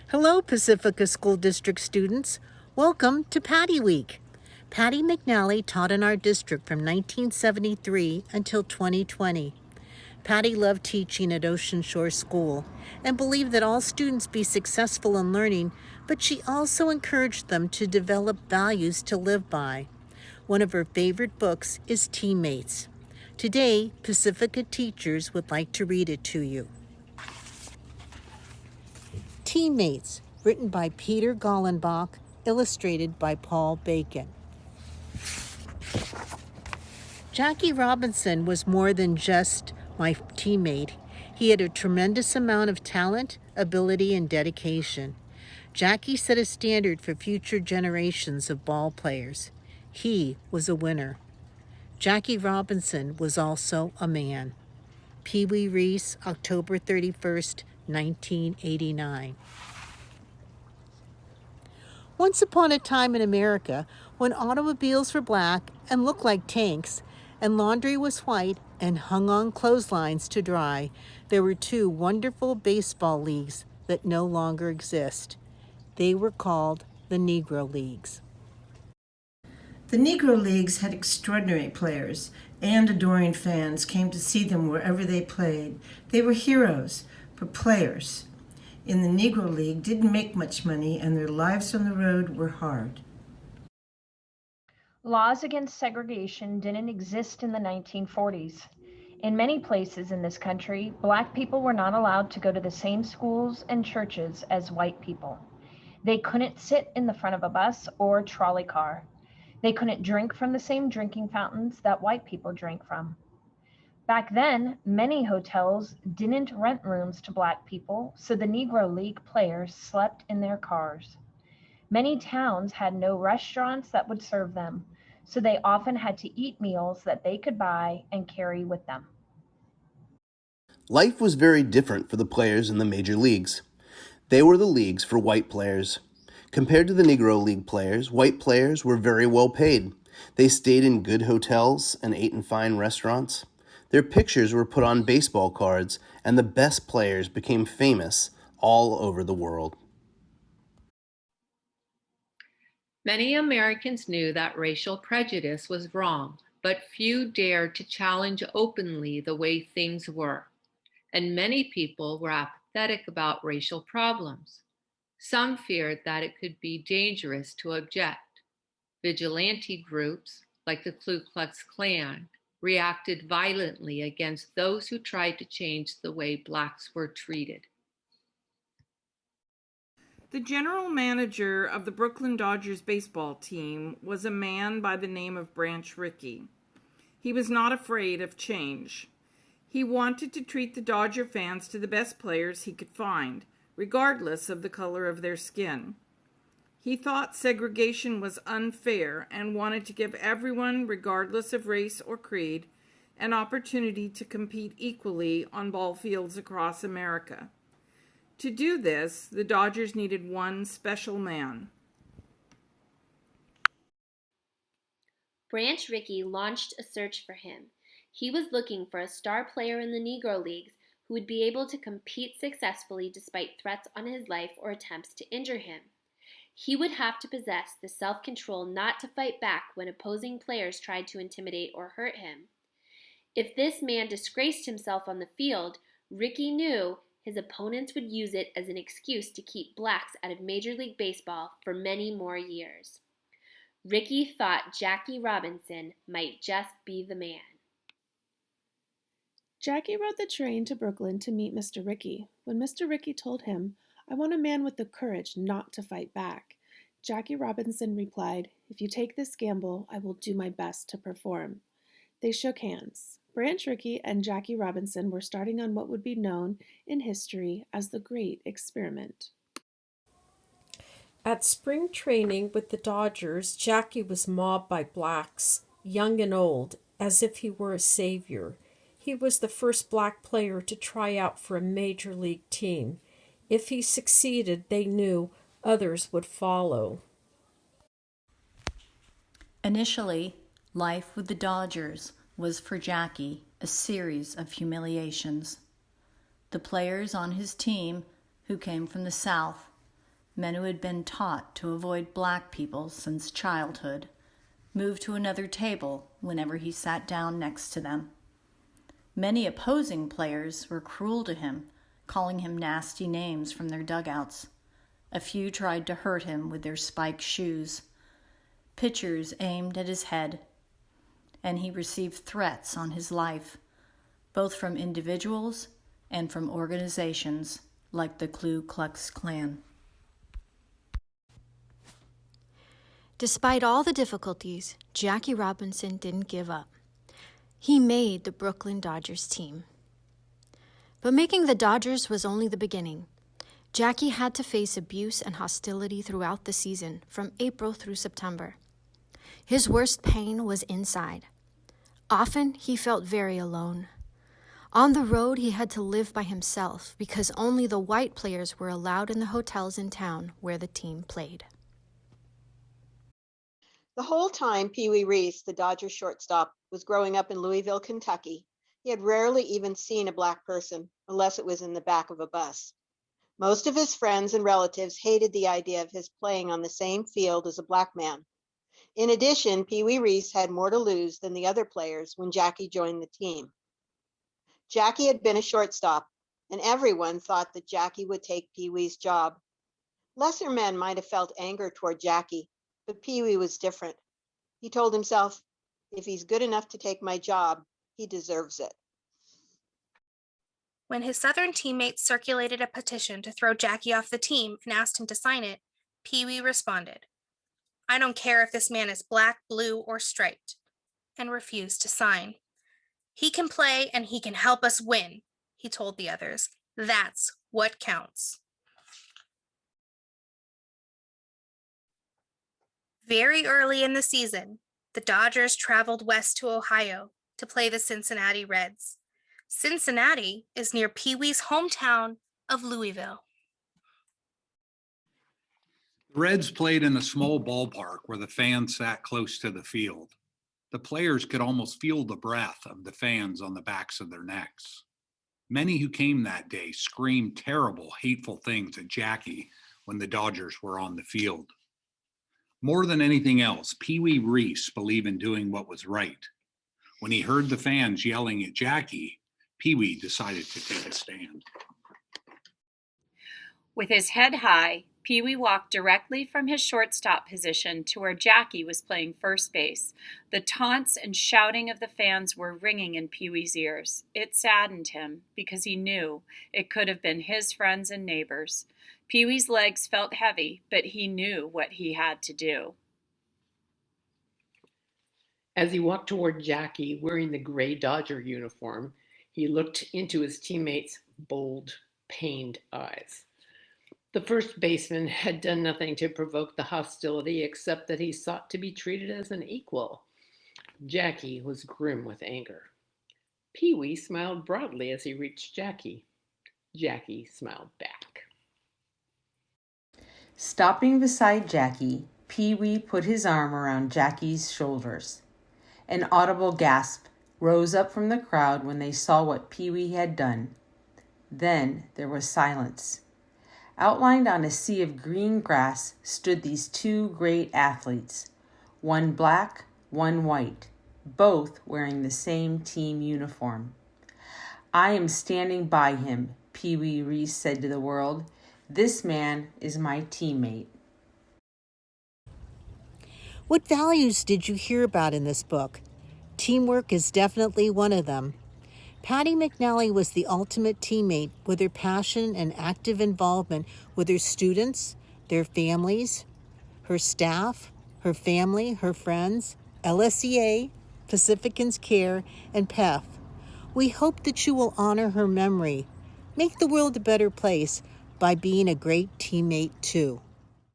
Hello, Pacifica School District students. Welcome to Patty Week. Patty McNally taught in our district from 1973 until 2020. Patty loved teaching at Ocean Shore School and believed that all students be successful in learning, but she also encouraged them to develop values to live by. One of her favorite books is Teammates. Today, Pacifica teachers would like to read it to you. Teammates, written by Peter Gollenbach, illustrated by Paul Bacon. Jackie Robinson was more than just my teammate. He had a tremendous amount of talent, ability, and dedication. Jackie set a standard for future generations of ball players. He was a winner. Jackie Robinson was also a man. Pee Wee Reese, October 31st, 1989. Once upon a time in America, when automobiles were black and looked like tanks, and laundry was white and hung on clotheslines to dry, there were two wonderful baseball leagues that no longer exist. They were called the Negro Leagues. The Negro Leagues had extraordinary players, and adoring fans came to see them wherever they played. They were heroes, but players in the Negro League didn't make much money, and their lives on the road were hard. Laws against segregation didn't exist in the 1940s. In many places in this country, Black people were not allowed to go to the same schools and churches as white people. They couldn't sit in the front of a bus or trolley car. They couldn't drink from the same drinking fountains that white people drank from. Back then, many hotels didn't rent rooms to Black people, so the Negro League players slept in their cars. Many towns had no restaurants that would serve them, so they often had to eat meals that they could buy and carry with them. Life was very different for the players in the major leagues. They were the leagues for white players. Compared to the Negro League players, white players were very well paid. They stayed in good hotels and ate in fine restaurants. Their pictures were put on baseball cards, and the best players became famous all over the world. Many Americans knew that racial prejudice was wrong, but few dared to challenge openly the way things were. And many people were apathetic about racial problems. Some feared that it could be dangerous to object. Vigilante groups, like the Ku Klux Klan, reacted violently against those who tried to change the way Blacks were treated. The general manager of the Brooklyn Dodgers baseball team was a man by the name of Branch Rickey. He was not afraid of change. He wanted to treat the Dodger fans to the best players he could find, regardless of the color of their skin. He thought segregation was unfair and wanted to give everyone, regardless of race or creed, an opportunity to compete equally on ball fields across America. To do this, the Dodgers needed one special man. Branch Rickey launched a search for him. He was looking for a star player in the Negro Leagues who would be able to compete successfully despite threats on his life or attempts to injure him. He would have to possess the self-control not to fight back when opposing players tried to intimidate or hurt him. If this man disgraced himself on the field, Rickey knew his opponents would use it as an excuse to keep Blacks out of Major League Baseball for many more years. Rickey thought Jackie Robinson might just be the man. Jackie rode the train to Brooklyn to meet Mr. Rickey. When Mr. Rickey told him, "I want a man with the courage not to fight back," Jackie Robinson replied, "If you take this gamble, I will do my best to perform." They shook hands. Branch Rickey and Jackie Robinson were starting on what would be known in history as the Great Experiment. At spring training with the Dodgers, Jackie was mobbed by Blacks, young and old, as if he were a savior. He was the first Black player to try out for a major league team. If he succeeded, they knew others would follow. Initially, life with the Dodgers was for Jackie a series of humiliations. The players on his team, who came from the South, Men who had been taught to avoid black people since childhood moved to another table whenever he sat down next to them. Many opposing players were cruel to him, calling him nasty names from their dugouts. A few tried to hurt him with their spiked shoes. Pitchers aimed at his head, and he received threats on his life, both from individuals and from organizations like the Ku Klux Klan. Despite all the difficulties, Jackie Robinson didn't give up. He made the Brooklyn Dodgers team. But making the Dodgers was only the beginning. Jackie had to face abuse and hostility throughout the season, from April through September. His worst pain was inside. Often, he felt very alone. On the road, he had to live by himself because only the white players were allowed in the hotels in town where the team played. The whole time Pee Wee Reese, the Dodgers shortstop, was growing up in Louisville, Kentucky, he had rarely even seen a black person, unless it was in the back of a bus. Most of his friends and relatives hated the idea of his playing on the same field as a black man. In addition, Pee Wee Reese had more to lose than the other players when Jackie joined the team. Jackie had been a shortstop, and everyone thought that Jackie would take Pee Wee's job. Lesser men might have felt anger toward Jackie, but Pee Wee was different. He told himself, if he's good enough to take my job, he deserves it. When his Southern teammates circulated a petition to throw Jackie off the team and asked him to sign it, Pee Wee responded, "I don't care if this man is black, blue, or striped," and refused to sign. "He can play and he can help us win," he told the others. "That's what counts." Very early in the season, the Dodgers traveled west to Ohio to play the Cincinnati Reds. Cincinnati is near Pee Wee's hometown of Louisville. The Reds played in a small ballpark where the fans sat close to the field. The players could almost feel the breath of the fans on the backs of their necks. Many who came that day screamed terrible, hateful things at Jackie when the Dodgers were on the field. More than anything else, Pee Wee Reese believed in doing what was right. When he heard the fans yelling at Jackie, Pee Wee decided to take a stand. With his head high, Pee Wee walked directly from his shortstop position to where Jackie was playing first base. The taunts and shouting of the fans were ringing in Pee Wee's ears. It saddened him because he knew it could have been his friends and neighbors. Pee Wee's legs felt heavy, but he knew what he had to do. As he walked toward Jackie wearing the gray Dodger uniform, he looked into his teammates' bold, pained eyes. The first baseman had done nothing to provoke the hostility except that he sought to be treated as an equal. Jackie was grim with anger. Pee Wee smiled broadly as he reached Jackie. Jackie smiled back. Stopping beside Jackie, Pee Wee put his arm around Jackie's shoulders. An audible gasp rose up from the crowd when they saw what Pee Wee had done. Then there was silence. Outlined on a sea of green grass stood these two great athletes, one black, one white, both wearing the same team uniform. "I am standing by him," Pee Wee Reese said to the world. "This man is my teammate." What values did you hear about in this book? Teamwork is definitely one of them. Patty McNally was the ultimate teammate with her passion and active involvement with her students, their families, her staff, her family, her friends, LSEA, Pacificans Care, and PEF. We hope that you will honor her memory. Make the world a better place by being a great teammate too.